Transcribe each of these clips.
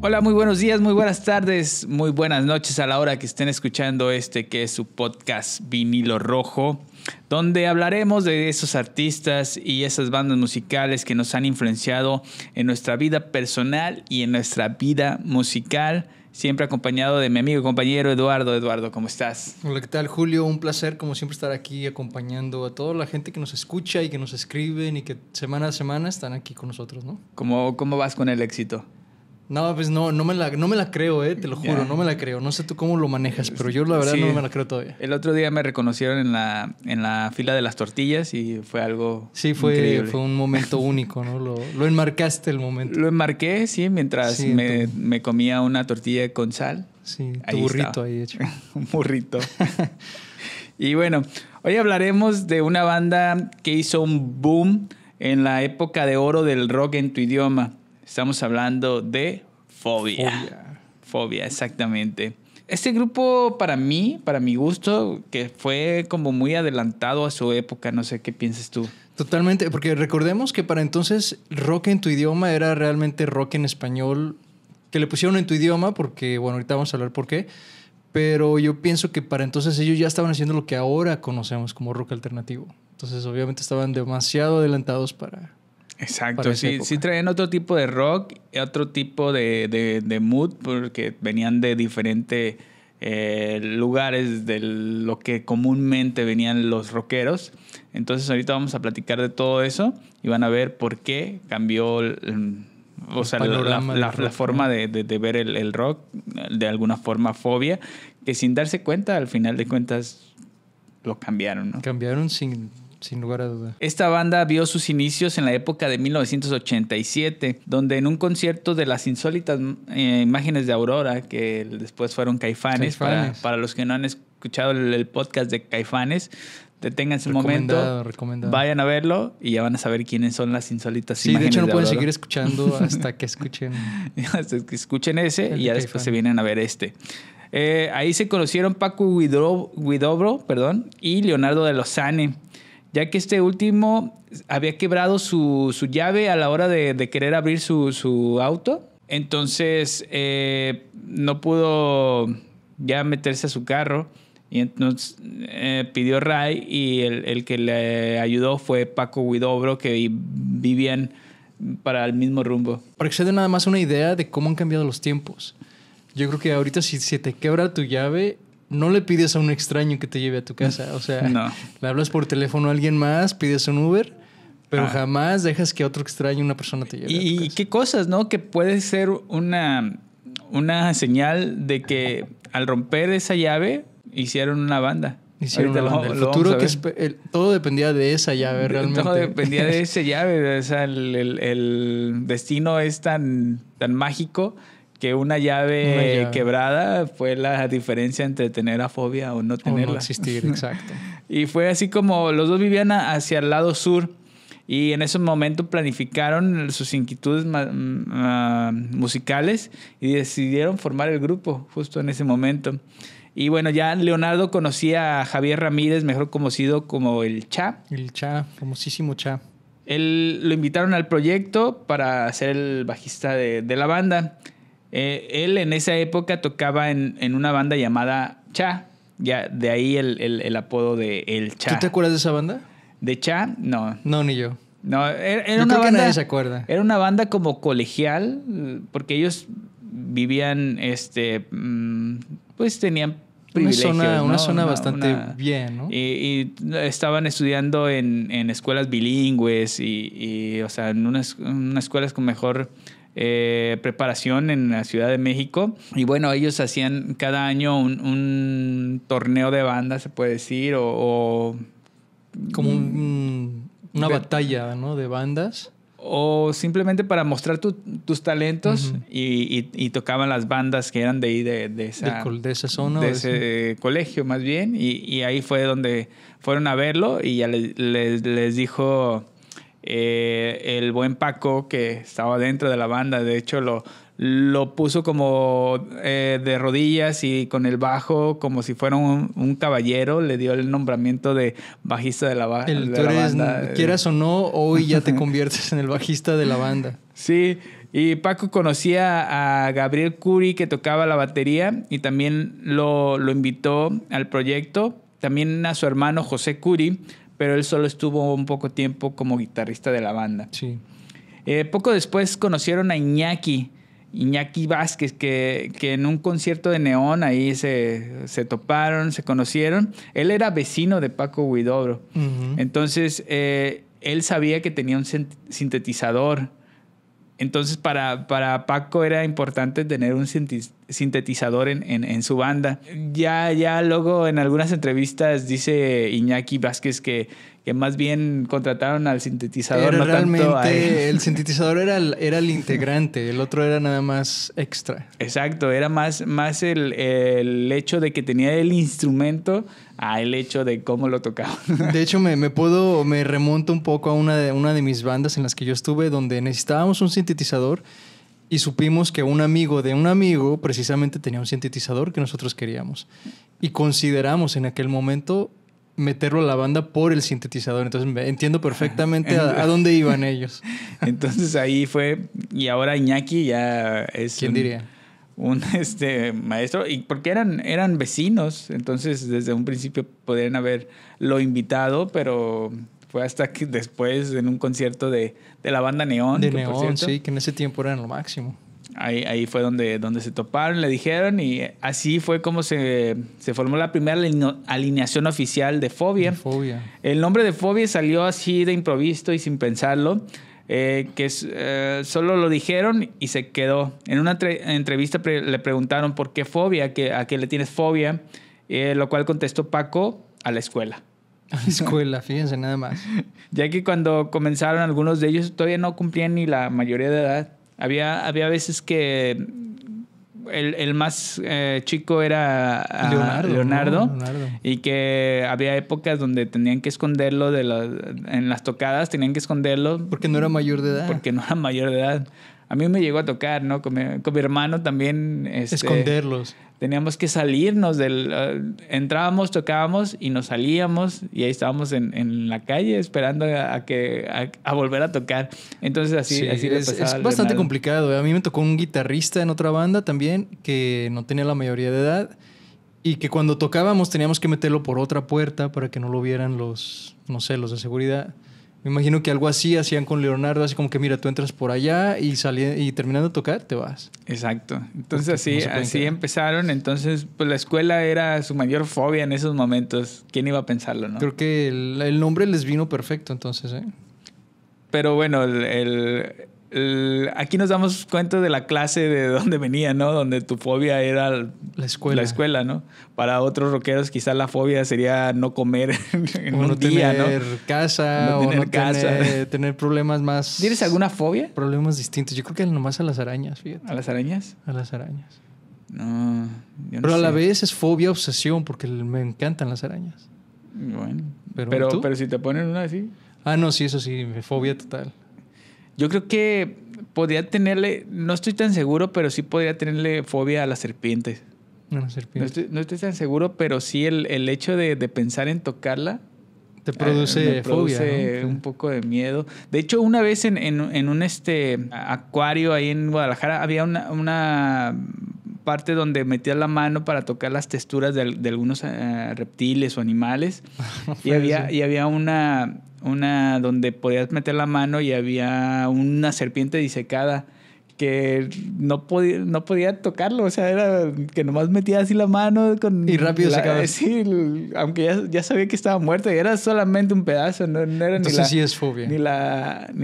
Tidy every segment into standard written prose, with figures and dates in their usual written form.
Hola, muy buenos días, muy buenas tardes, muy buenas noches a la hora que estén escuchando que es su podcast Vinilo Rojo, donde hablaremos de esos artistas y esas bandas musicales que nos han influenciado en nuestra vida personal y en nuestra vida musical, siempre acompañado de mi amigo y compañero Eduardo. Eduardo, ¿cómo estás? Hola, ¿qué tal, Julio? Un placer, como siempre, estar aquí acompañando a toda la gente que nos escucha y que nos escriben y que semana a semana están aquí con nosotros, ¿no? ¿Cómo vas con el éxito? No, pues no me la creo, te lo juro, no me la creo. No sé tú cómo lo manejas, pero yo la verdad Sí. no me la creo todavía. El otro día me reconocieron en la fila de las tortillas y fue algo increíble. Fue un momento único, ¿no? Lo enmarcaste el momento. Lo enmarqué, sí, mientras Sí, me comía una tortilla con sal. Sí, tu Ahí burrito estaba. ahí hecho. Un burrito. Y bueno, hoy hablaremos de una banda que hizo un boom en la época de oro del rock en tu idioma. Estamos hablando de Fobia. Fobia, exactamente. Este grupo para mi gusto, que fue como muy adelantado a su época. No sé qué piensas tú. Totalmente, porque recordemos que para entonces rock en tu idioma era realmente rock en español, que le pusieron en tu idioma porque, bueno, ahorita vamos a hablar por qué, pero yo pienso que para entonces ellos ya estaban haciendo lo que ahora conocemos como rock alternativo. Entonces, obviamente estaban demasiado adelantados para... Exacto, sí traían otro tipo de rock, otro tipo de mood, porque venían de diferentes lugares de lo que comúnmente venían los rockeros. Entonces ahorita vamos a platicar de todo eso y van a ver por qué cambió la forma de ver el rock, de alguna forma Fobia, que sin darse cuenta, al final de cuentas, lo cambiaron, ¿no? Cambiaron sin lugar a duda. Esta banda vio sus inicios en la época de 1987, donde en un concierto de las insólitas imágenes de Aurora, que después fueron Caifanes. Para los que no han escuchado el podcast de Caifanes, deténganse un momento, vayan a verlo y ya van a saber quiénes son las insólitas imágenes de Aurora. Sí, de hecho no pueden seguir escuchando hasta que escuchen. Hasta que escuchen ese y ya después se vienen a ver este. Ahí se conocieron Paco Huidobro, y Leonardo de Lozane, ya que este último había quebrado su llave a la hora de querer abrir su auto. Entonces no pudo ya meterse a su carro y entonces pidió ray y el que le ayudó fue Paco Huidobro, que vivían para el mismo rumbo. Para que se den nada más una idea de cómo han cambiado los tiempos. Yo creo que ahorita si se te quebra tu llave, no le pides a un extraño que te lleve a tu casa. O sea, no. Le hablas por teléfono a alguien más, pides un Uber, pero jamás dejas que otro extraño, una persona te lleve a tu casa. Y qué cosas, ¿no? Que puede ser una señal de que al romper esa llave hicieron una banda. Hicieron una banda. El futuro todo dependía de esa llave, realmente. Todo dependía de esa llave. O sea, el destino es tan mágico que una llave quebrada fue la diferencia entre tener a Fobia o no tenerla. O no existir, exacto. Y fue así como los dos vivían hacia el lado sur y en ese momento planificaron sus inquietudes musicales y decidieron formar el grupo justo en ese momento. Y bueno, ya Leonardo conocía a Javier Ramírez, mejor conocido como el Cha. El Cha, famosísimo Cha. Él lo invitaron al proyecto para ser el bajista de la banda. Él en esa época tocaba en una banda llamada Cha. Ya de ahí el apodo de El Cha. ¿Tú te acuerdas de esa banda? ¿De Cha? No. No, ni yo. No, era yo una creo banda, que nadie se acuerda. Era una banda como colegial, porque ellos vivían, pues tenían privilegios, una zona bastante bien, ¿no? Y estaban estudiando en escuelas bilingües y o sea, en unas escuelas con mejor preparación en la Ciudad de México. Y bueno, ellos hacían cada año un torneo de bandas, se puede decir, o como una batalla, ¿no? De bandas. O simplemente para mostrar tus talentos. Uh-huh. y tocaban las bandas que eran de ahí, de esa zona. De ese colegio, más bien. Y ahí fue donde fueron a verlo y ya les dijo el buen Paco, que estaba dentro de la banda. De hecho, lo puso como de rodillas y con el bajo como si fuera un caballero. Le dio el nombramiento de bajista de la banda. Quieras o no, hoy ya te conviertes en el bajista de la banda. Sí, Y Paco conocía a Gabriel Curi, que tocaba la batería, y también lo invitó al proyecto. También a su hermano José Curi, pero él solo estuvo un poco tiempo como guitarrista de la banda. Sí. Poco después conocieron a Iñaki Vázquez, que en un concierto de Neón ahí se toparon, se conocieron. Él era vecino de Paco Huidobro. Uh-huh. Entonces, él sabía que tenía un sintetizador. Entonces, para Paco era importante tener un sintetizador en su banda. Ya luego en algunas entrevistas dice Iñaki Vázquez que más bien contrataron al sintetizador. Era no realmente tanto a él. El sintetizador era el integrante, el otro era nada más extra. Exacto, era más el hecho de que tenía el instrumento a el hecho de cómo lo tocaba. De hecho, me remonto un poco a una de mis bandas en las que yo estuve, donde necesitábamos un sintetizador y supimos que un amigo de un amigo precisamente tenía un sintetizador que nosotros queríamos. Y consideramos en aquel momento meterlo a la banda por el sintetizador. Entonces entiendo perfectamente a dónde iban ellos. Entonces ahí fue, y ahora Iñaki ya es... ¿Quién diría? Un maestro, y porque eran vecinos, entonces desde un principio podrían haberlo invitado, pero fue hasta que después en un concierto de la banda Neón. De Neón, sí, que en ese tiempo eran lo máximo. Ahí fue donde se toparon, le dijeron, y así fue como se formó la primera alineación oficial de Fobia. El nombre de Fobia salió así de improviso y sin pensarlo, solo lo dijeron y se quedó. En una entrevista le preguntaron por qué Fobia, a qué le tienes fobia, lo cual contestó Paco: a la escuela. A la escuela, fíjense nada más. Ya que cuando comenzaron algunos de ellos todavía no cumplían ni la mayoría de edad. Había veces que el más chico era Leonardo, ¿no? Y que había épocas donde tenían que esconderlo en las tocadas, tenían que esconderlo. Porque no era mayor de edad. Porque no era mayor de edad. A mí me llegó a tocar, ¿no? Con mi hermano también. Esconderlos. Teníamos que salirnos entrábamos, tocábamos y nos salíamos, y ahí estábamos en la calle esperando a volver a tocar. Entonces así le pasaba. Es bastante complicado. A mí me tocó un guitarrista en otra banda también que no tenía la mayoría de edad y que cuando tocábamos teníamos que meterlo por otra puerta para que no lo vieran los de seguridad. Me imagino que algo así hacían con Leonardo, así como que mira, tú entras por allá y terminando de tocar, te vas. Exacto. Entonces así empezaron. Entonces, pues la escuela era su mayor fobia en esos momentos. ¿Quién iba a pensarlo, no? Creo que el nombre les vino perfecto entonces, ¿eh? Pero bueno, aquí nos damos cuenta de la clase de dónde venía, ¿no? Donde tu fobia era la escuela, ¿no? Para otros rockeros quizás la fobia sería no comer en un día, ¿no? Casa, no tener casa. Tener problemas más... ¿Tienes alguna fobia? Problemas distintos. Yo creo que nomás a las arañas, fíjate. ¿A las arañas? A las arañas. No, yo no Pero sé. A la vez es fobia, obsesión, porque me encantan las arañas. Bueno. Pero si te ponen una así... Ah, no, sí, eso sí. Fobia total. Yo creo que podría tenerle, no estoy tan seguro, pero sí podría tenerle fobia a las serpientes. A las serpientes. No estoy tan seguro, pero sí el hecho de pensar en tocarla te produce fobia, ¿no? Un poco de miedo. De hecho, una vez en un acuario ahí en Guadalajara había una parte donde metías la mano para tocar las texturas de algunos reptiles o animales. y había una donde podías meter la mano y había una serpiente disecada que no podía tocarlo. O sea, era que nomás metía así la mano y rápido se acababa. Sí, aunque ya sabía que estaba muerta y era solamente un pedazo. No era entonces sí es fobia. Ni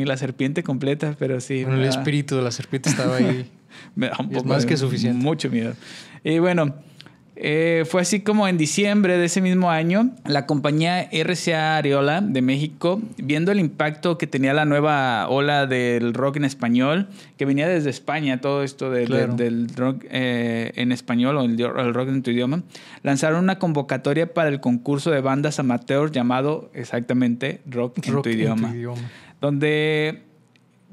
la serpiente completa, pero sí. Bueno, el espíritu de la serpiente estaba ahí. Me da un poco más que suficiente. Mucho miedo. Y bueno... fue así como en diciembre de ese mismo año, la compañía RCA Ariola de México, viendo el impacto que tenía la nueva ola del rock en español, que venía desde España, todo esto del rock en español o el rock en tu idioma, lanzaron una convocatoria para el concurso de bandas amateur llamado exactamente Rock en tu idioma, donde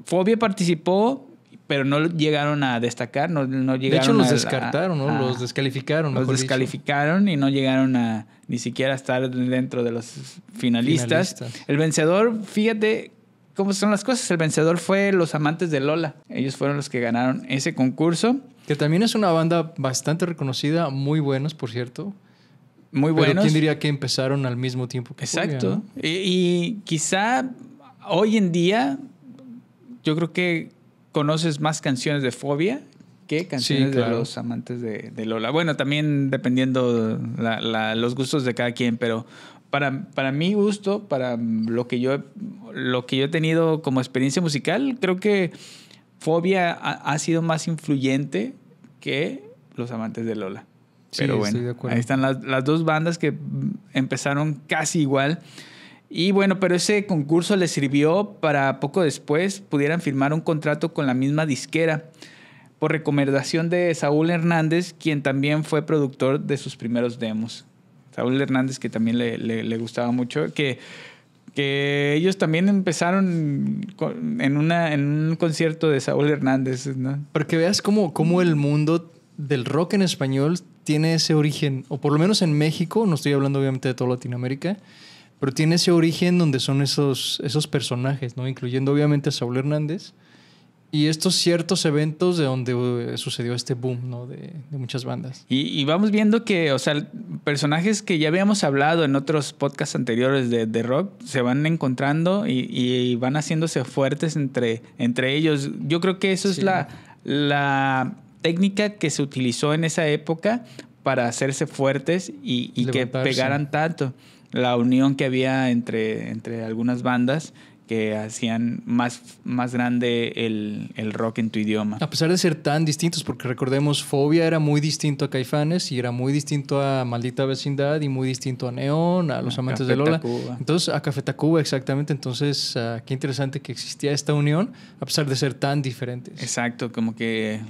Fobia participó, pero no llegaron a destacar, no llegaron. De hecho, los descartaron, ¿no? Los descalificaron. Los descalificaron y no llegaron a ni siquiera estar dentro de los finalistas. El vencedor, fíjate, cómo son las cosas. El vencedor fue Los Amantes de Lola. Ellos fueron los que ganaron ese concurso. Que también es una banda bastante reconocida, muy buenos, por cierto. Muy buenos. Pero ¿quién diría que empezaron al mismo tiempo que Exacto. Fobia, ¿no? Y quizá hoy en día yo creo que conoces más canciones de Fobia que canciones de Los Amantes de Lola. Bueno, también dependiendo los gustos de cada quien, pero para mi gusto, para lo que yo he tenido como experiencia musical, creo que Fobia ha sido más influyente que Los Amantes de Lola. Pero sí, bueno, ahí están las dos bandas que empezaron casi igual. Y bueno, pero ese concurso les sirvió para poco después pudieran firmar un contrato con la misma disquera por recomendación de Saúl Hernández, quien también fue productor de sus primeros demos. Saúl Hernández, que también le gustaba mucho, que ellos también empezaron en un concierto de Saúl Hernández, ¿no? Para que veas cómo el mundo del rock en español tiene ese origen, o por lo menos en México, no estoy hablando obviamente de toda Latinoamérica, pero tiene ese origen donde son esos personajes, ¿no? Incluyendo obviamente a Saúl Hernández y estos ciertos eventos de donde sucedió este boom, ¿no? De muchas bandas. Y vamos viendo que, o sea, personajes que ya habíamos hablado en otros podcasts anteriores de rock se van encontrando y van haciéndose fuertes entre ellos. Yo creo que eso es la técnica que se utilizó en esa época para hacerse fuertes y que pegaran tanto. La unión que había entre algunas bandas que hacían más grande el rock en tu idioma. A pesar de ser tan distintos, porque recordemos, Fobia era muy distinto a Caifanes y era muy distinto a Maldita Vecindad y muy distinto a Neón, a Los Amantes de Lola. Entonces, a Café Tacuba, exactamente. Entonces, qué interesante que existía esta unión, a pesar de ser tan diferentes. Exacto, como que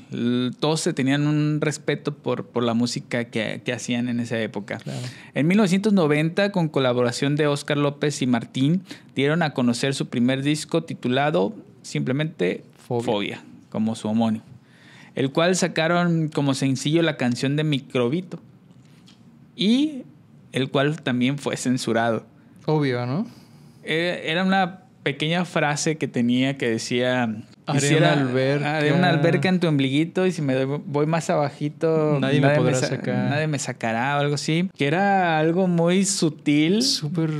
todos se tenían un respeto por la música que hacían en esa época. Claro. En 1990, con colaboración de Óscar López y Martín, dieron a conocer su primer disco titulado simplemente Fobia, como su homónimo, el cual sacaron como sencillo la canción de Microbito y el cual también fue censurado. Obvio, ¿no? Era una pequeña frase que tenía que decía: haré una alberca en tu ombliguito y si me voy más abajito nadie me podrá sacar. Nadie me sacará o algo así. Que era algo muy sutil,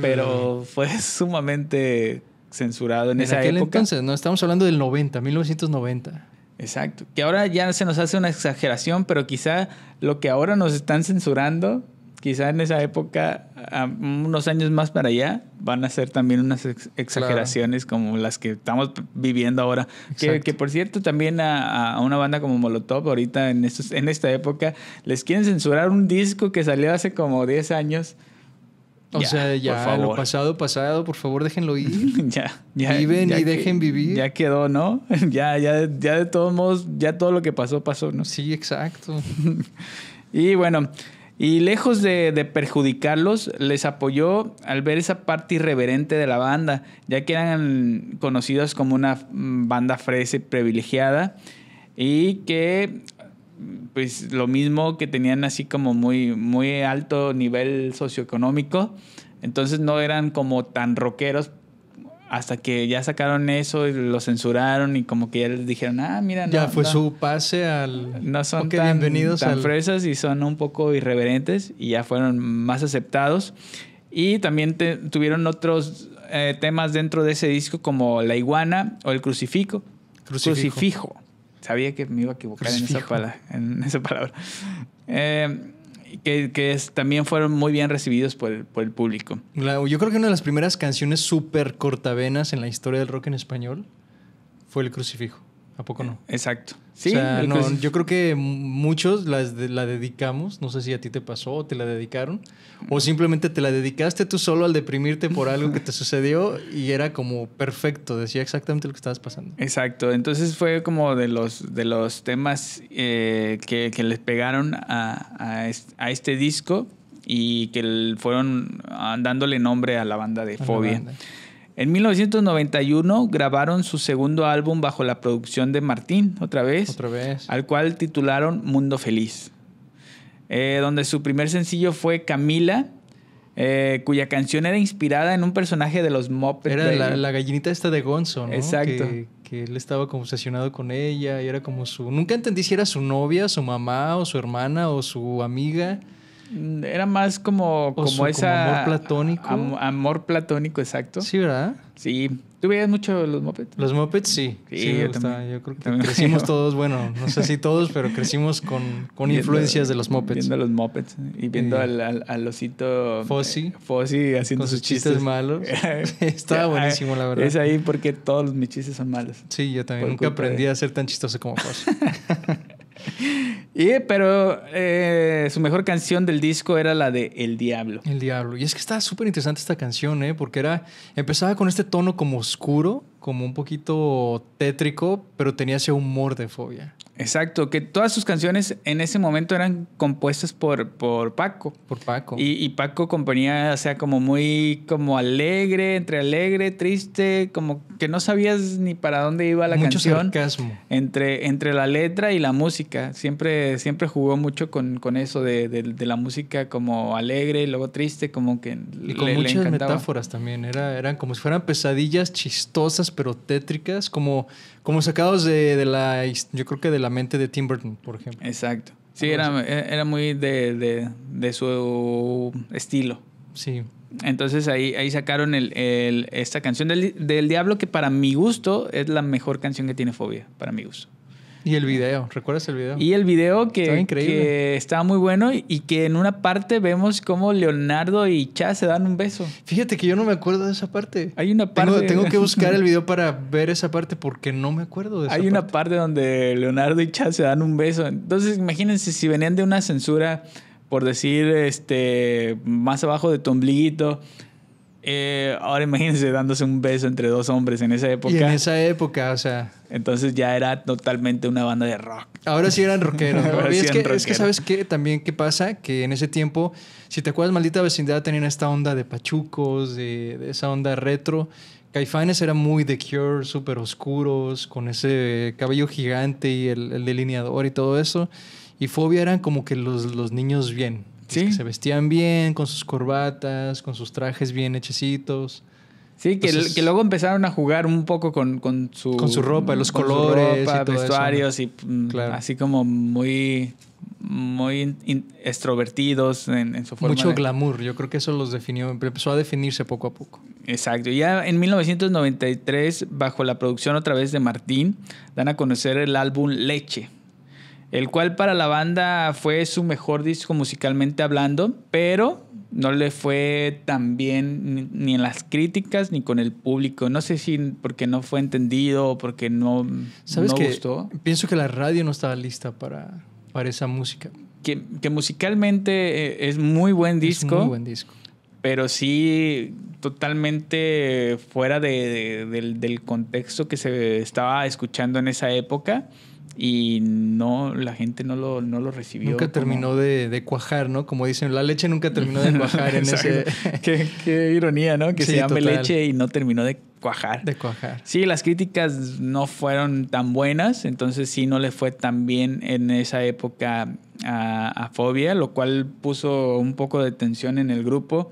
pero fue sumamente censurado en esa aquel época. Entonces, no estamos hablando del 1990. Exacto. Que ahora ya se nos hace una exageración, pero quizá lo que ahora nos están censurando, quizá en esa época, unos años más para allá, van a ser también unas exageraciones como las que estamos viviendo ahora. Que por cierto, también a una banda como Molotov, ahorita en esta época, les quieren censurar un disco que salió hace como 10 años. O sea, ya lo pasado, por favor, déjenlo ir. ya Viven y dejen vivir. Ya quedó, ¿no? ya de todos modos, ya todo lo que pasó, ¿no? Sí, exacto. Y bueno, y lejos de perjudicarlos, les apoyó al ver esa parte irreverente de la banda, ya que eran conocidos como una banda fresa y privilegiada y que, pues, lo mismo, que tenían así como muy, muy alto nivel socioeconómico. Entonces no eran como tan rockeros hasta que ya sacaron eso y lo censuraron y como que ya les dijeron, mira, ya fue su pase al... No son tan fresas y son un poco irreverentes y ya fueron más aceptados. Y también tuvieron otros temas dentro de ese disco como La Iguana o El Crucifijo. Sabía que me iba a equivocar en esa palabra. Que también fueron muy bien recibidos por el público. Yo creo que una de las primeras canciones súper cortavenas en la historia del rock en español fue El Crucifijo. ¿A poco no? Exacto. Sí, o sea, yo creo que muchos la dedicamos. No sé si a ti te pasó o te la dedicaron. O simplemente te la dedicaste tú solo al deprimirte por algo que te sucedió y era como perfecto. Decía exactamente lo que estabas pasando. Exacto. Entonces fue como de los temas que les pegaron a este disco y que fueron dándole nombre a la banda de Fobia. En 1991 grabaron su segundo álbum bajo la producción de Martín, otra vez. Al cual titularon Mundo Feliz, donde su primer sencillo fue Camila, cuya canción era inspirada en un personaje de los Muppets. Era la gallinita esta de Gonzo, ¿no? Exacto. Que él estaba como obsesionado con ella y era como su... Nunca entendí si era su novia, su mamá o su hermana o su amiga. Era más como esa... Como amor platónico. Amor platónico, exacto. Sí, ¿verdad? Sí. ¿Tú veías mucho los Muppets? Los Muppets, sí. Sí, me yo gustaba. también. Yo creo que También crecimos todos, bueno, no sé si todos, pero crecimos con influencias de los Muppets. Viendo los Muppets y viendo al osito Fozzie haciendo con sus chistes malos. Estaba buenísimo, la verdad. Es ahí porque todos mis chistes son malos. Sí, yo también. Nunca aprendí a ser tan chistoso como Fozzie. Pero su mejor canción del disco era la de El Diablo. El Diablo. Y es que estaba súper interesante esta canción, porque empezaba con este tono como oscuro, como un poquito tétrico, pero tenía ese humor de Fobia. Exacto, que todas sus canciones en ese momento eran compuestas por Paco. Por Paco. Y Paco componía, o sea, como muy como alegre, entre alegre, triste, como que no sabías ni para dónde iba la canción. Mucho sarcasmo. Entre la letra y la música. Siempre jugó mucho con eso de la música como alegre y luego triste, como que y con muchas metáforas también. Eran como si fueran pesadillas chistosas, pero tétricas, como sacados yo creo que de la mente de Tim Burton, por ejemplo. Exacto. Sí, era muy de su estilo. Sí. Entonces ahí sacaron esta canción del Diablo, que para mi gusto es la mejor canción que tiene Fobia, para mi gusto. Y el video, ¿recuerdas el video? Y el video que estaba muy bueno y que en una parte vemos cómo Leonardo y Chaz se dan un beso. Fíjate que yo no me acuerdo de esa parte. Hay una parte... Tengo que buscar el video para ver esa parte porque no me acuerdo de esa parte. Hay una parte donde Leonardo y Chaz se dan un beso. Entonces imagínense si venían de una censura, por decir, más abajo de tu ombliguito. Ahora imagínense dándose un beso entre dos hombres en esa época. Y en esa época, o sea... Entonces ya era totalmente una banda de rock. Ahora sí eran rockeros. Ahora sí es que ¿sabes qué? También, ¿qué pasa? Que en ese tiempo, si te acuerdas, Maldita Vecindad tenían esta onda de pachucos, de esa onda retro. Caifanes era muy The Cure, súper oscuros, con ese cabello gigante y el delineador y todo eso. Y Fobia eran como que los niños bien. Sí. Que se vestían bien, con sus corbatas, con sus trajes bien hechecitos. Sí, Entonces, que luego empezaron a jugar un poco con su ropa, los colores, ropa, y todo vestuarios eso, y claro. Así como muy extrovertidos en su forma. Mucho glamour, yo creo que eso los definió, empezó a definirse poco a poco. Exacto. Ya en 1993, bajo la producción otra vez de Martín, dan a conocer el álbum Leche, el cual para la banda fue su mejor disco musicalmente hablando, pero no le fue tan bien ni en las críticas ni con el público. No sé si porque no fue entendido o porque no gustó. Pienso que la radio no estaba lista para esa música. Que musicalmente es muy buen disco. Es muy buen disco. Pero sí totalmente fuera del contexto que se estaba escuchando en esa época. Y la gente no lo recibió. Nunca terminó de cuajar, ¿no? Como dicen, la leche nunca terminó de cuajar en ese... Qué ironía, ¿no? Que sí, se llame total. Leche y no terminó de cuajar. De cuajar. Sí, las críticas no fueron tan buenas, entonces sí no le fue tan bien en esa época a Fobia, lo cual puso un poco de tensión en el grupo.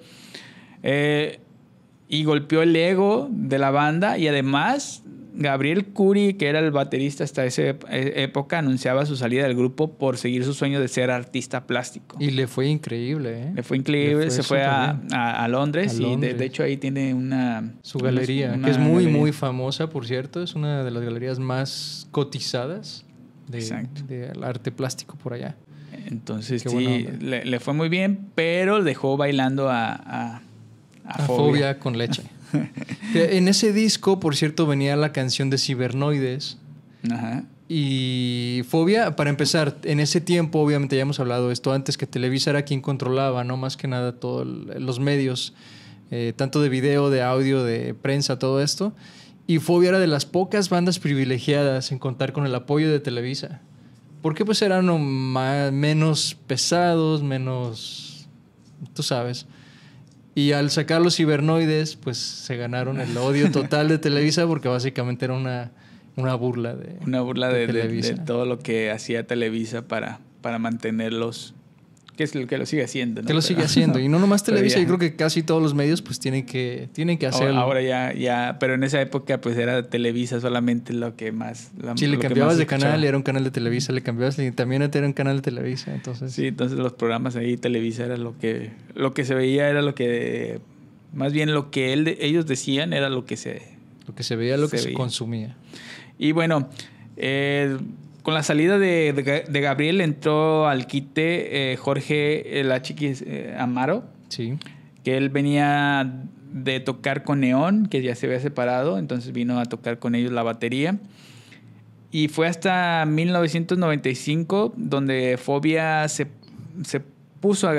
Y golpeó el ego de la banda y además... Gabriel Curi, que era el baterista hasta esa época, anunciaba su salida del grupo por seguir su sueño de ser artista plástico. Y le fue increíble, ¿eh? Le fue increíble. Se fue a Londres y de hecho ahí tiene su galería, que es muy, muy famosa, por cierto. Es una de las galerías más cotizadas del arte plástico por allá. Entonces sí, le fue muy bien, pero dejó bailando a Fobia con Leche. En ese disco, por cierto, venía la canción de Cibernoides. Ajá. Y Fobia, para empezar, en ese tiempo, obviamente ya hemos hablado de esto antes, que Televisa era quien controlaba, ¿no? Más que nada todos los medios, tanto de video, de audio, de prensa, todo esto. Y Fobia era de las pocas bandas privilegiadas en contar con el apoyo de Televisa. Porque pues eran menos pesados, menos... tú sabes... Y al sacar los Cibernoides, pues se ganaron el odio total de Televisa porque básicamente era una burla de Televisa. De todo lo que hacía Televisa para mantenerlos Que es lo que lo sigue haciendo, ¿no? Que lo sigue haciendo. Y no nomás Televisa, ya, yo creo que casi todos los medios pues tienen que hacerlo. Ahora ya, pero en esa época pues era Televisa solamente lo que más... Sí, le cambiabas de canal y era un canal de Televisa, le cambiabas y también era un canal de Televisa, entonces... Sí, entonces los programas ahí, Televisa era lo que se veía, era lo que... Más bien lo que ellos decían era lo que se... Lo que se veía, lo que se consumía. Y bueno... con la salida de Gabriel entró al quite Jorge La Chiquis Amaro. Sí. Que él venía de tocar con Neón, que ya se había separado, entonces vino a tocar con ellos la batería. Y fue hasta 1995 donde Fobia se puso a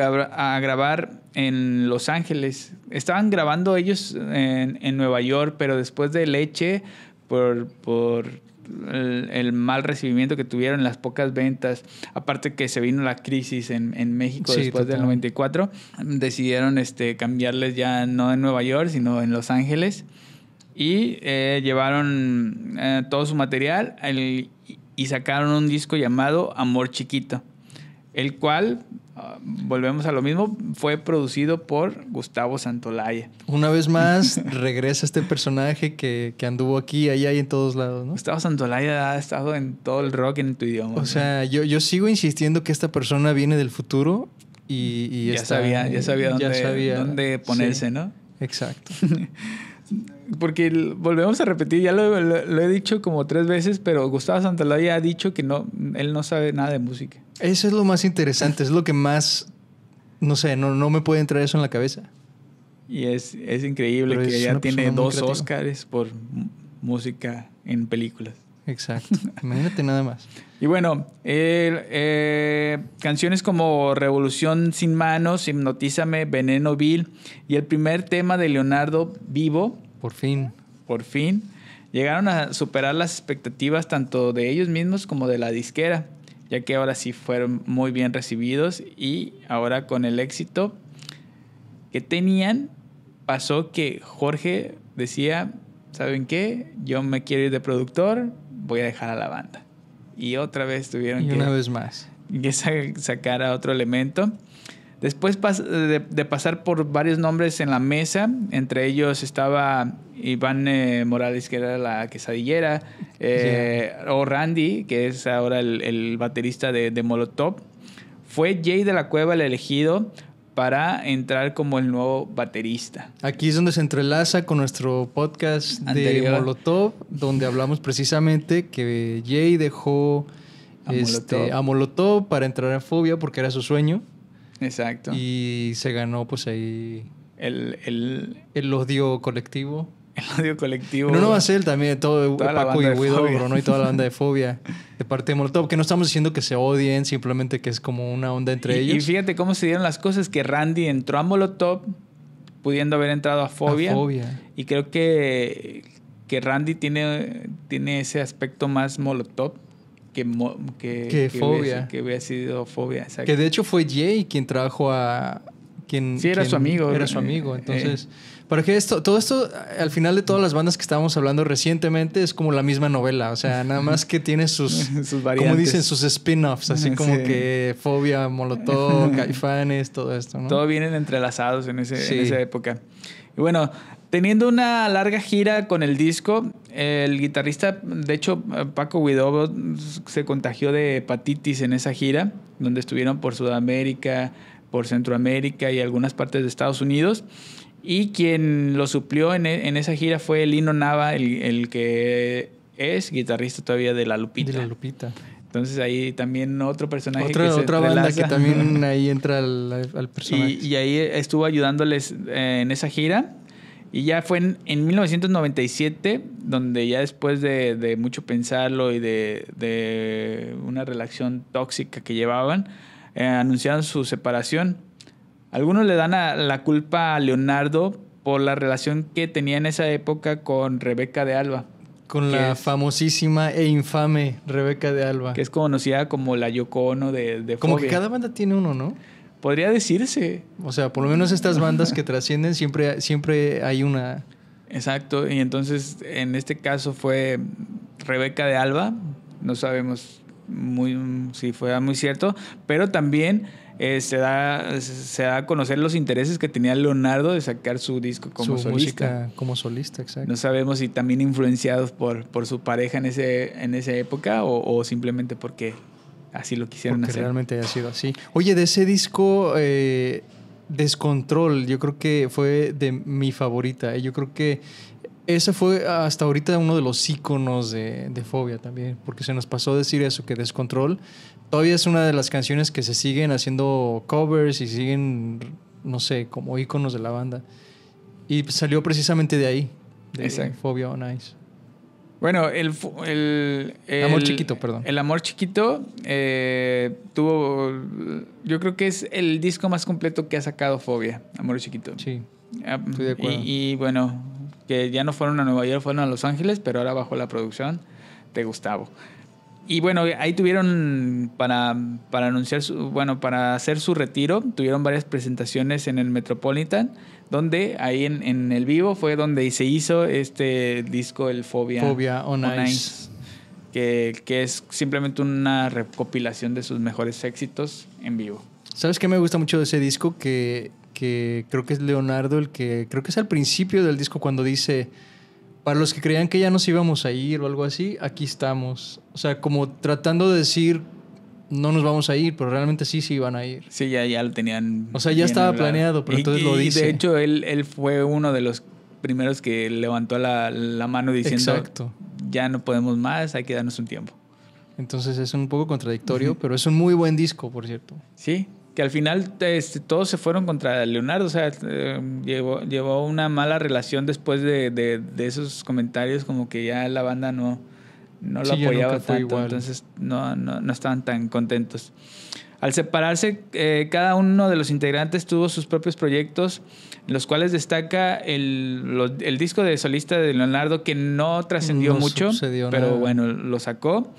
grabar en Los Ángeles. Estaban grabando ellos en Nueva York, pero después de Leche, por el mal recibimiento que tuvieron, las pocas ventas, aparte que se vino la crisis en México después del 94, decidieron cambiarles ya no en Nueva York, sino en Los Ángeles, y llevaron todo su material y sacaron un disco llamado Amor Chiquito, el cual, volvemos a lo mismo, fue producido por Gustavo Santaolalla. Una vez más regresa este personaje que anduvo aquí, allá y en todos lados, ¿no? Gustavo Santaolalla ha estado en todo el rock en tu idioma. O sea, yo sigo insistiendo que esta persona viene del futuro y ya sabía dónde ponerse, sí, ¿no? Exacto. Porque volvemos a repetir, ya lo he dicho como 3 veces, pero Gustavo Santaolalla ha dicho que él no sabe nada de música. Eso es lo más interesante, es lo que más, no sé, no me puede entrar eso en la cabeza. Y es increíble que ya tiene 2 Óscares por música en películas. Exacto, imagínate nada más. Y bueno, canciones como Revolución sin manos, Hipnotízame, Veneno Vil y el primer tema de Leonardo, Vivo. Por fin. Llegaron a superar las expectativas tanto de ellos mismos como de la disquera, ya que ahora sí fueron muy bien recibidos y ahora con el éxito que tenían, pasó que Jorge decía, ¿saben qué? Yo me quiero ir de productor, voy a dejar a la banda. Y otra vez tuvieron una vez más que sacar a otro elemento. Después de pasar por varios nombres en la mesa, entre ellos estaba Iván Morales, que era la quesadillera, o Randy, que es ahora el baterista de Molotov. Fue Jay de la Cueva el elegido para entrar como el nuevo baterista. Aquí es donde se entrelaza con nuestro podcast de Molotov, donde hablamos precisamente que Jay dejó a Molotov para entrar a Fobia porque era su sueño. Exacto. Y se ganó pues ahí el odio colectivo. El odio colectivo. No va a ser también todo Paco y Guido, ¿no? Y toda la banda de Fobia de parte de Molotov, que no estamos diciendo que se odien, simplemente que es como una onda entre ellos. Y fíjate cómo se dieron las cosas, que Randy entró a Molotov pudiendo haber entrado a Fobia. Y creo que Randy tiene ese aspecto más Molotov que Fobia. Que hubiera sido Fobia, exacto. Que de hecho fue Jay quien trajo a... era su amigo. Era su amigo, entonces... Para que todo esto, al final de todas las bandas que estábamos hablando recientemente, es como la misma novela. O sea, nada más que tiene sus variantes. Como dicen, sus spin-offs. Así como que Fobia, Molotov, Caifanes, todo esto, ¿no? Todo vienen entrelazados en esa época. Y bueno, teniendo una larga gira con el disco, el guitarrista, de hecho, Paco Huidobro, se contagió de hepatitis en esa gira, donde estuvieron por Sudamérica, por Centroamérica y algunas partes de Estados Unidos. Y quien lo suplió en esa gira fue Lino Nava, el que es guitarrista todavía de La Lupita. De La Lupita. Entonces ahí también otro personaje otra banda que también ahí entra al personaje. Y ahí estuvo ayudándoles en esa gira. Y ya fue en 1997, donde ya después de mucho pensarlo y de una relación tóxica que llevaban, anunciaron su separación. Algunos le dan la culpa a Leonardo por la relación que tenía en esa época con Rebeca de Alba. Con la famosísima e infame Rebeca de Alba. Que es conocida como la Yoko Ono de Como Fobia. Que cada banda tiene uno, ¿no? Podría decirse. O sea, por lo menos estas bandas que trascienden siempre hay una... Exacto. Y entonces, en este caso fue Rebeca de Alba. No sabemos si fue muy cierto. Pero también se da a conocer los intereses que tenía Leonardo de sacar su disco como su solista. Música como solista, exacto. No sabemos si también influenciados por su pareja en esa época o simplemente porque así lo quisieron porque hacer. Realmente haya sido así. Oye, de ese disco, Descontrol, yo creo que fue de mi favorita. Yo creo que ese fue hasta ahorita uno de los íconos de Fobia también, porque se nos pasó decir eso, que Descontrol todavía es una de las canciones que se siguen haciendo covers y siguen, no sé, como íconos de la banda. Y salió precisamente de ahí, de Exacto. Fobia on Ice. Bueno, Amor Chiquito, perdón. El Amor Chiquito tuvo... Yo creo que es el disco más completo que ha sacado Fobia, Amor Chiquito. Sí, estoy de acuerdo. Y bueno, que ya no fueron a Nueva York, fueron a Los Ángeles, pero ahora bajo la producción de Gustavo. Y bueno, ahí tuvieron para anunciar para hacer su retiro, tuvieron varias presentaciones en el Metropolitan, donde ahí en el vivo fue donde se hizo este disco, el Fobia on Ice. Que es simplemente una recopilación de sus mejores éxitos en vivo. ¿Sabes qué me gusta mucho de ese disco? Que creo que es Leonardo creo que es al principio del disco cuando dice: para los que creían que ya nos íbamos a ir o algo así, aquí estamos. O sea, como tratando de decir, no nos vamos a ir, pero realmente sí iban a ir. Sí, ya lo tenían. O sea, ya estaba planeado, pero entonces lo dice. Y de hecho, él fue uno de los primeros que levantó la mano diciendo: exacto, ya no podemos más, hay que darnos un tiempo. Entonces es un poco contradictorio, pero es un muy buen disco, por cierto. Sí, que al final todos se fueron contra Leonardo. O sea, llevó una mala relación después de esos comentarios, como que ya la banda no lo apoyaba tanto. Igual. Entonces no estaban tan contentos. Al separarse, cada uno de los integrantes tuvo sus propios proyectos, en los cuales destaca el disco de solista de Leonardo, que no trascendió mucho, pero nada. Bueno, lo sacó.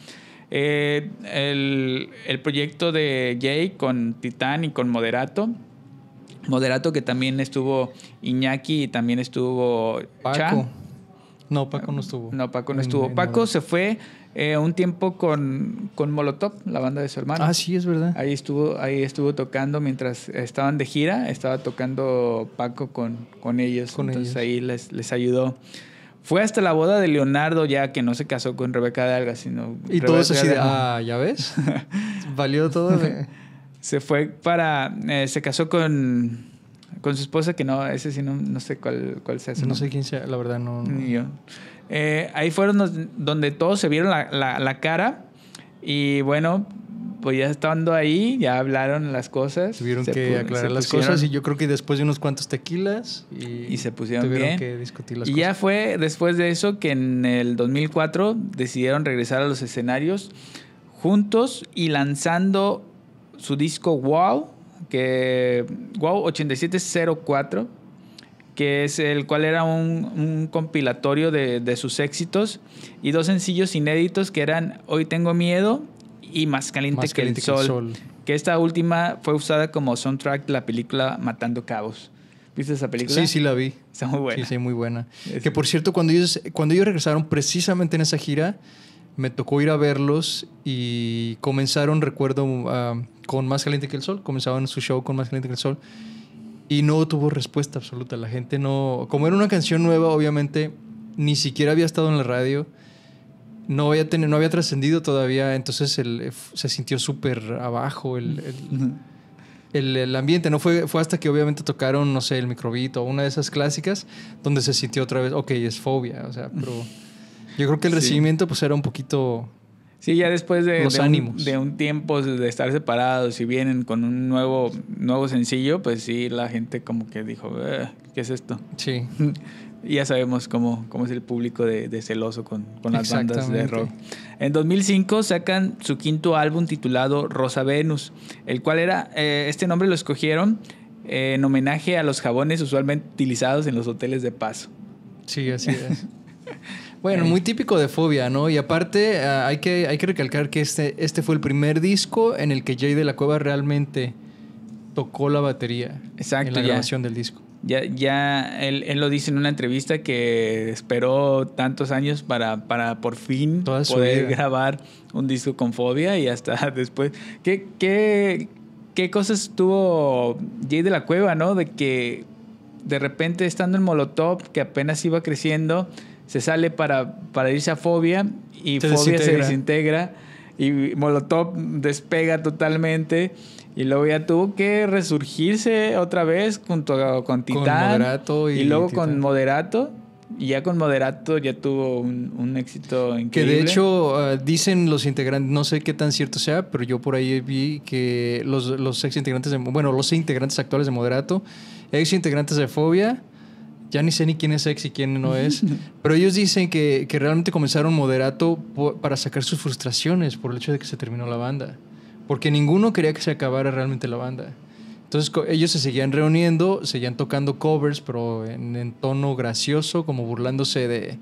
El proyecto de Jay con Titán y con Moderato, que también estuvo Iñaki y también estuvo Paco. Cha. No, Paco no estuvo. No, Paco no estuvo. Paco se fue un tiempo con Molotov, la banda de su hermano. Ah, sí, es verdad. Ahí estuvo tocando mientras estaban de gira. Estaba tocando Paco con ellos. Entonces ahí les ayudó. Fue hasta la boda de Leonardo, ya que no se casó con Rebeca de Alba, sino... Y todo eso así de... ¿ya ves? Valió todo. Se fue se casó con su esposa, que no... Ese sí no sé cuál sea su nombre. No sé quién sea, la verdad no... Ni yo. Ahí fueron donde todos se vieron la cara. Y bueno, pues ya estando ahí, ya hablaron las cosas. Tuvieron que aclarar las cosas, y yo creo que después de unos cuantos tequilas y se pusieron tuvieron bien. que discutir las y cosas. Ya fue después de eso que en el 2004 decidieron regresar a los escenarios juntos y lanzando su disco Wow 8704, que es el cual era un compilatorio de sus éxitos, y 2 sencillos inéditos que eran Hoy Tengo Miedo y Más Caliente que el Sol, que esta última fue usada como soundtrack de la película Matando Cabos. ¿Viste esa película? Sí, la vi. Está muy buena. Sí, muy buena. Que por cierto, cuando ellos regresaron precisamente en esa gira, me tocó ir a verlos y comenzaron, recuerdo, con Más Caliente que el Sol. Comenzaron su show con Más Caliente que el Sol. Y no tuvo respuesta absoluta. La gente no... Como era una canción nueva, obviamente, ni siquiera había estado en la radio. No había trascendido todavía. Entonces se sintió súper abajo el ambiente. No fue hasta que obviamente tocaron, no sé, el Microbito o una de esas clásicas, donde se sintió otra vez, ok, es Fobia. O sea, pero yo creo que el recibimiento pues era un poquito... Sí, ya después de un tiempo de estar separados y vienen con un nuevo sencillo, pues sí, la gente como que dijo, ¿qué es esto? Sí. Y ya sabemos cómo es el público de celoso con las bandas de rock. En 2005 sacan su 5º álbum titulado Rosa Venus, el cual este nombre lo escogieron en homenaje a los jabones usualmente utilizados en los hoteles de paso. Sí, así es. Bueno, muy típico de Fobia, ¿no? Y aparte hay que recalcar que este fue el primer disco en el que Jay de la Cueva realmente tocó la batería. Exacto, en la grabación del disco. Ya él lo dice en una entrevista que esperó tantos años para por fin poder grabar un disco con Fobia, y hasta después. ¿Qué qué cosas tuvo Jay de la Cueva, ¿no? De que de repente estando en Molotov, que apenas iba creciendo, se sale para irse a Fobia y Fobia se desintegra y Molotov despega totalmente y luego ya tuvo que resurgirse otra vez junto con Titán. Con Moderato y luego Titán. Con Moderato. Y ya con Moderato ya tuvo un éxito increíble. Que de hecho dicen los integrantes, no sé qué tan cierto sea, pero yo por ahí vi que los ex integrantes los integrantes actuales de Moderato, ex integrantes de Fobia, ya ni sé ni quién es ex y quién no es, pero ellos dicen que realmente comenzaron Moderato para sacar sus frustraciones por el hecho de que se terminó la banda, porque ninguno quería que se acabara realmente la banda. Entonces ellos se seguían reuniendo, seguían tocando covers, pero en tono gracioso, como burlándose de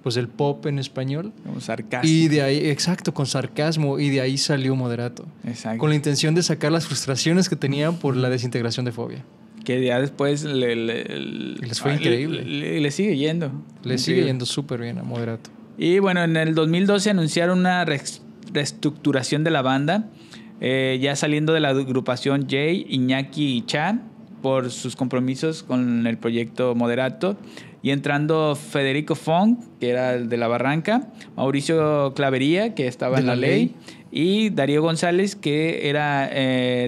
pues el pop en español. Como sarcasmo. Y de ahí, exacto, con sarcasmo, y de ahí salió Moderato. Exacto. Con la intención de sacar las frustraciones que tenían por la desintegración de Fobia. Que ya después les fue increíble. Le sigue yendo. Le sigue yendo súper bien a Moderato. Y bueno, en el 2012 anunciaron una reestructuración de la banda. Ya saliendo de la agrupación Jay, Iñaki y Cha por sus compromisos con el proyecto Moderato y entrando Federico Fong, que era el de La Barranca, Mauricio Clavería, que estaba en La Ley, y Darío González, que era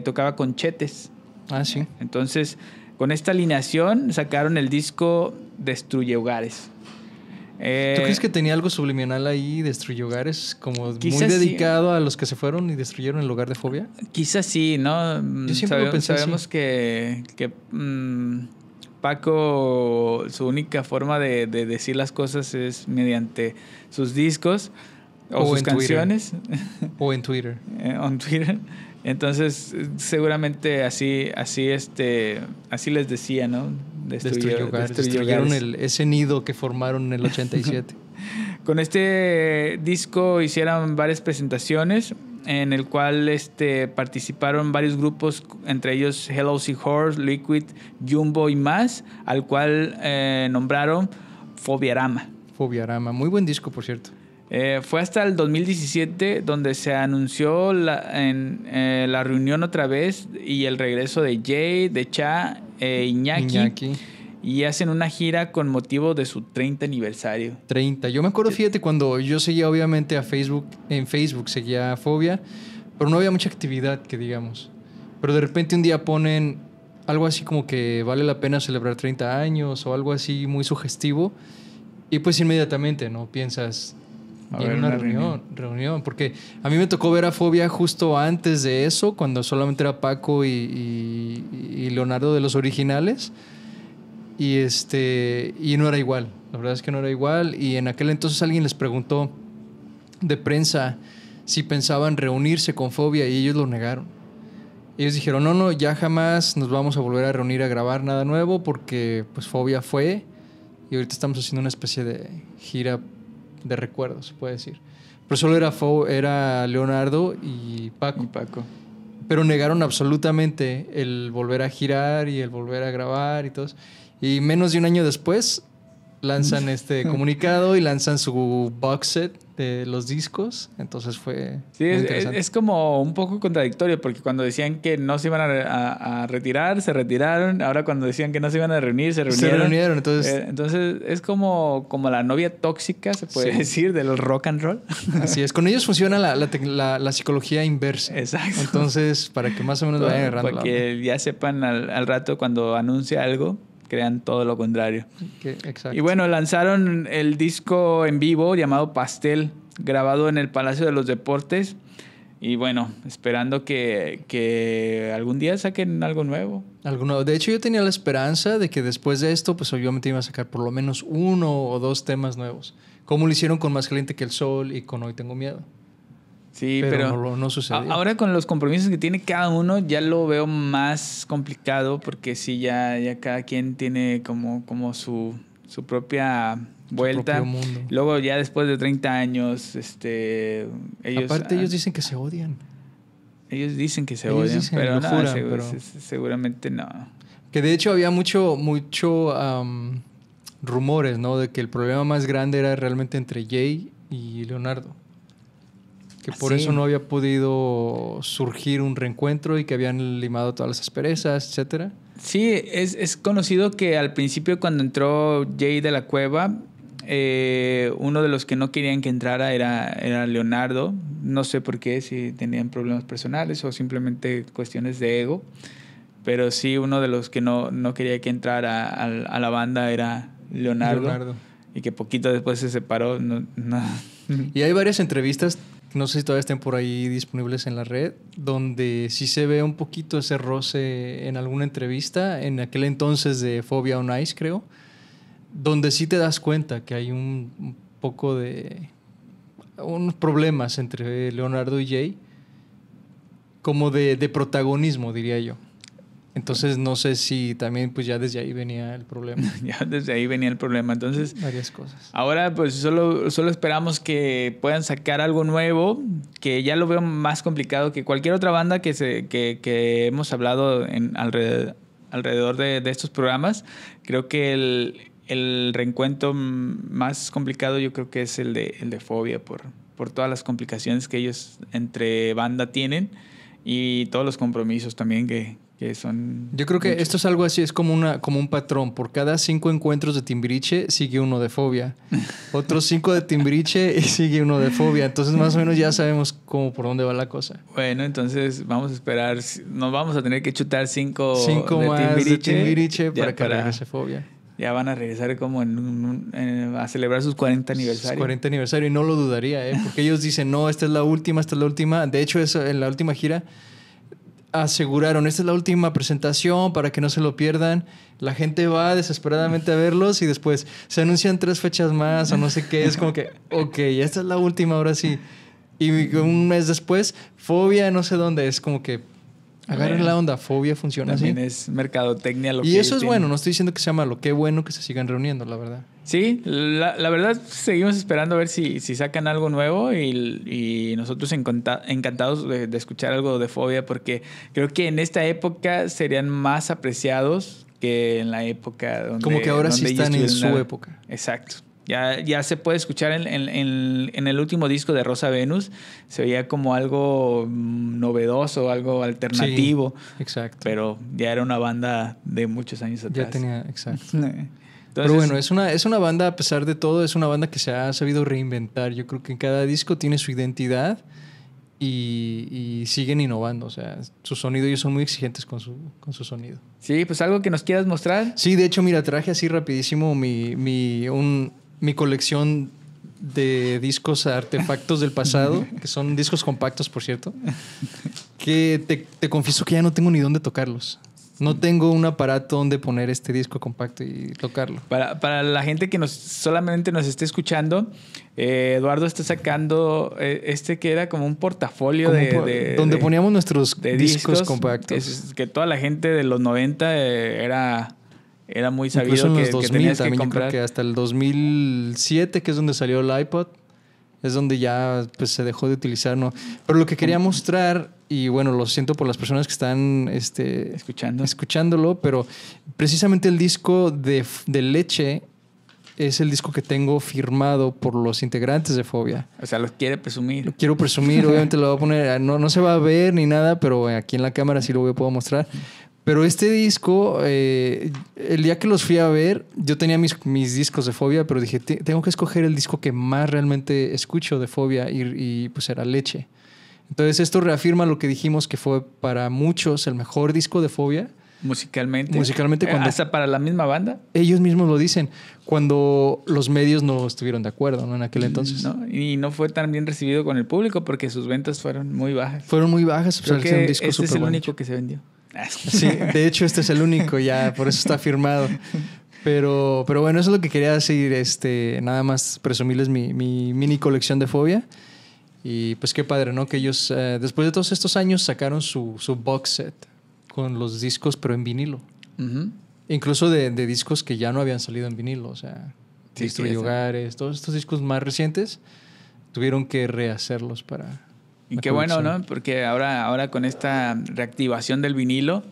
tocaba con Chetes. Ah, sí. Entonces, con esta alineación sacaron el disco Destruye Hogares. ¿Tú crees que tenía algo subliminal ahí, Destruye Hogares? Como muy dedicado sí. A los que se fueron y destruyeron el hogar de Fobia. Quizás sí, ¿no? Yo siempre lo pensé sabemos así. que Paco, su única forma de decir las cosas es mediante sus discos o sus canciones. O en Twitter. En Twitter. Entonces, seguramente así les decía, ¿no? Destruyeron ese nido que formaron en el 87. Con este disco hicieron varias presentaciones en el cual participaron varios grupos, entre ellos Hello Seahorse, Liquid, Jumbo y más, al cual nombraron Fobiarama. Fobiarama, muy buen disco, por cierto. Fue hasta el 2017 donde se anunció la reunión otra vez y el regreso de Jay, de Cha, Iñaki. Y hacen una gira con motivo de su 30 aniversario. 30. Yo me acuerdo, fíjate, cuando yo seguía obviamente a Facebook, en Facebook seguía a Fobia, pero no había mucha actividad, que digamos. Pero de repente un día ponen algo así como que vale la pena celebrar 30 años o algo así muy sugestivo. Y pues inmediatamente, ¿no? Piensas, en una reunión. Porque a mí me tocó ver a Fobia justo antes de eso, cuando solamente era Paco y Leonardo de los originales. Y no era igual. La verdad es que no era igual. Y en aquel entonces alguien les preguntó de prensa si pensaban reunirse con Fobia y ellos lo negaron. Ellos dijeron, no, ya jamás nos vamos a volver a reunir a grabar nada nuevo porque pues Fobia fue y ahorita estamos haciendo una especie de gira de recuerdos, se puede decir. Pero solo era Leonardo y Paco. Pero negaron absolutamente el volver a girar y el volver a grabar y todo eso. Y menos de un año después lanzan este comunicado y lanzan su box set de los discos. Entonces fue muy interesante. Es como un poco contradictorio porque cuando decían que no se iban a retirar, se retiraron. Ahora cuando decían que no se iban a reunir, se reunieron. Se reunieron, entonces... entonces es como la novia tóxica, se puede decir, del rock and roll. Así es. Con ellos funciona la psicología inversa. Exacto. Entonces, para que más o menos vayan agarrando para que ya sepan al rato cuando anuncia algo, crean todo lo contrario. Exacto. Y bueno, lanzaron el disco en vivo llamado Pastel, grabado en el Palacio de los Deportes. Y bueno, esperando que algún día saquen algo nuevo. De hecho, yo tenía la esperanza de que después de esto, pues obviamente iban a sacar por lo menos 1 o 2 temas nuevos. Como lo hicieron con Más Caliente que el Sol y con Hoy Tengo Miedo. Sí, pero no sucedió. Ahora con los compromisos que tiene cada uno ya lo veo más complicado porque sí, ya cada quien tiene como su propia vuelta. Su propio mundo. Luego ya después de 30 años, Aparte ellos dicen que se odian. Ellos dicen que se odian, pero no, pero... seguramente no. Que de hecho había mucho rumores, ¿no? De que el problema más grande era realmente entre Jay y Leonardo. Que por eso no había podido surgir un reencuentro y que habían limado todas las asperezas, etcétera. Sí, es conocido que al principio cuando entró Jay de la Cueva, uno de los que no querían que entrara era Leonardo. No sé por qué, si tenían problemas personales o simplemente cuestiones de ego. Pero sí, uno de los que no quería que entrara a la banda era Leonardo. Y que poquito después se separó. No. Y hay varias entrevistas, no sé si todavía estén por ahí disponibles en la red, donde sí se ve un poquito ese roce en alguna entrevista, en aquel entonces de Phobia on Ice, creo, donde sí te das cuenta que hay un poco de unos problemas entre Leonardo y Jay, como de protagonismo, diría yo. Entonces no sé si también pues ya desde ahí venía el problema. Ya desde ahí venía el problema. Entonces, varias cosas. Ahora pues solo esperamos que puedan sacar algo nuevo, que ya lo veo más complicado que cualquier otra banda que hemos hablado alrededor de estos programas. Creo que el reencuentro más complicado yo creo que es el de Phobia por todas las complicaciones que ellos entre banda tienen y todos los compromisos también que son... Yo creo que muchos. Esto es algo así, es como un patrón. Por cada 5 encuentros de Timbiriche sigue uno de Phobia. Otros 5 de Timbiriche y sigue uno de Phobia. Entonces más o menos ya sabemos por dónde va la cosa. Bueno, entonces vamos a esperar. Nos vamos a tener que chutar 5 más de Timbiriche para que regrese Phobia. Ya van a regresar como a celebrar sus 40 aniversarios. 40 aniversario, y no lo dudaría, porque ellos dicen, no, esta es la última. De hecho, eso, en la última gira aseguraron, esta es la última presentación para que no se lo pierdan. La gente va desesperadamente a verlos y después se anuncian 3 fechas más o no sé qué. Es como que, ok, esta es la última, ahora sí. Y un mes después, Phobia no sé dónde. Es como que agarren la onda, Phobia funciona también así. Es mercadotecnia lo y que eso es bueno, no estoy diciendo que sea malo. Qué bueno que se sigan reuniendo, la verdad. Sí, la verdad seguimos esperando a ver si sacan algo nuevo y nosotros encantados de escuchar algo de Phobia, porque creo que en esta época serían más apreciados que en la época donde... Como que ahora sí están en su época. Exacto. Ya se puede escuchar en el último disco de Rosa Venus. Se veía como algo novedoso, algo alternativo. Sí, exacto. Pero ya era una banda de muchos años atrás. Ya tenía, exacto. Entonces, pero bueno, es una banda, a pesar de todo, es una banda que se ha sabido reinventar. Yo creo que en cada disco tiene su identidad y siguen innovando. O sea, su sonido, ellos son muy exigentes con su sonido. Sí, pues algo que nos quieras mostrar. Sí, de hecho, mira, traje así rapidísimo mi colección de discos artefactos del pasado, que son discos compactos, por cierto, que te confieso que ya no tengo ni dónde tocarlos. No tengo un aparato donde poner este disco compacto y tocarlo. Para la gente que solamente nos esté escuchando, Eduardo está sacando que era como un portafolio donde poníamos nuestros discos compactos. Que toda la gente de los 90 era muy sabido. Incluso en los que 2000 tenías también, que comprar. yo creo que hasta el 2007, que es donde salió el iPod, es donde ya pues, se dejó de utilizar, ¿no? Pero lo que quería mostrar, y bueno, lo siento por las personas que están escuchándolo, pero precisamente el disco de Leche es el disco que tengo firmado por los integrantes de Phobia. O sea, lo quiere presumir. Lo quiero presumir, obviamente lo voy a poner, no se va a ver ni nada, pero aquí en la cámara sí lo puedo mostrar. Pero este disco, el día que los fui a ver, yo tenía mis discos de Phobia, pero dije, tengo que escoger el disco que más realmente escucho de Phobia y pues era Leche. Entonces esto reafirma lo que dijimos, que fue para muchos el mejor disco de Phobia. Musicalmente. Cuando hasta para la misma banda. Ellos mismos lo dicen, cuando los medios no estuvieron de acuerdo, ¿no? En aquel entonces. No, y no fue tan bien recibido con el público porque sus ventas fueron muy bajas. Fueron muy bajas. Creo que un disco este es el único que se vendió. Sí, de hecho este es el único, ya por eso está firmado. Pero bueno, eso es lo que quería decir, nada más presumirles mi mini colección de Phobia. Y pues qué padre, ¿no? Que ellos, después de todos estos años, sacaron su box set con los discos, pero en vinilo. Uh-huh. Incluso de discos que ya no habían salido en vinilo, o sea, sí, Destruye Hogares, todos estos discos más recientes, tuvieron que rehacerlos para... Y qué bueno, ¿no? Porque ahora con esta reactivación del vinilo,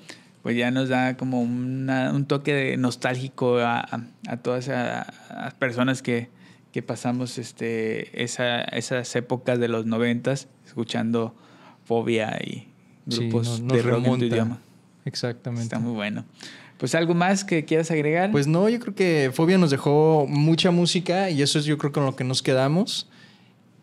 pues ya nos da como un toque nostálgico a todas esas personas que que pasamos esas épocas de los 90s escuchando Fobia y grupos de rock en tu idioma. Exactamente. Está muy bueno. Pues algo más que quieras agregar. Pues no, yo creo que Fobia nos dejó mucha música y eso es yo creo con lo que nos quedamos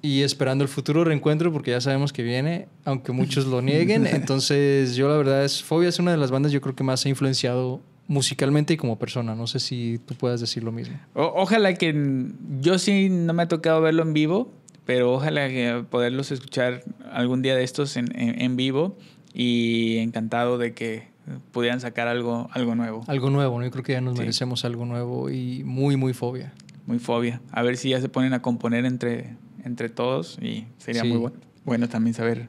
y esperando el futuro reencuentro porque ya sabemos que viene, aunque muchos lo nieguen. Entonces yo la verdad Fobia es una de las bandas yo creo que más ha influenciado musicalmente y como persona. No sé si tú puedas decir lo mismo. Ojalá que... Yo sí no me ha tocado verlo en vivo, pero ojalá que poderlos escuchar algún día de estos en vivo y encantado de que pudieran sacar algo nuevo. Algo nuevo, ¿no? Yo creo que ya nos merecemos algo nuevo y muy, muy Fobia. Muy Fobia. A ver si ya se ponen a componer entre todos y sería muy bueno también saber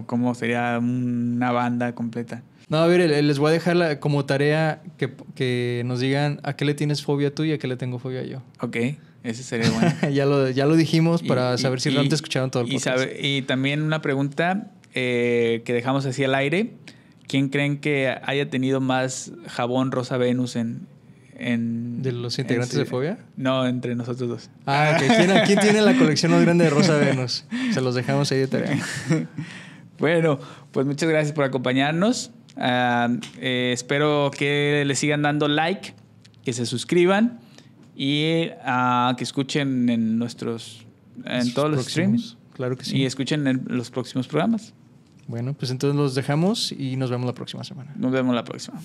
cómo sería una banda completa. No, a ver, les voy a dejar como tarea que nos digan a qué le tienes fobia tú y a qué le tengo fobia yo. Ok, ese sería bueno. ya lo dijimos para saber si realmente escucharon todo el podcast. Y también una pregunta que dejamos así al aire. ¿Quién creen que haya tenido más jabón Rosa Venus ¿De los integrantes de Fobia? No, entre nosotros dos. Ah, ok. ¿Quién tiene la colección más grande de Rosa Venus? Se los dejamos ahí de tarea. Bueno, pues muchas gracias por acompañarnos. Espero que le sigan dando like, que se suscriban y que escuchen en todos los streams. Claro que sí. Y escuchen en los próximos programas. Bueno, pues entonces los dejamos y nos vemos la próxima semana. Nos vemos la próxima.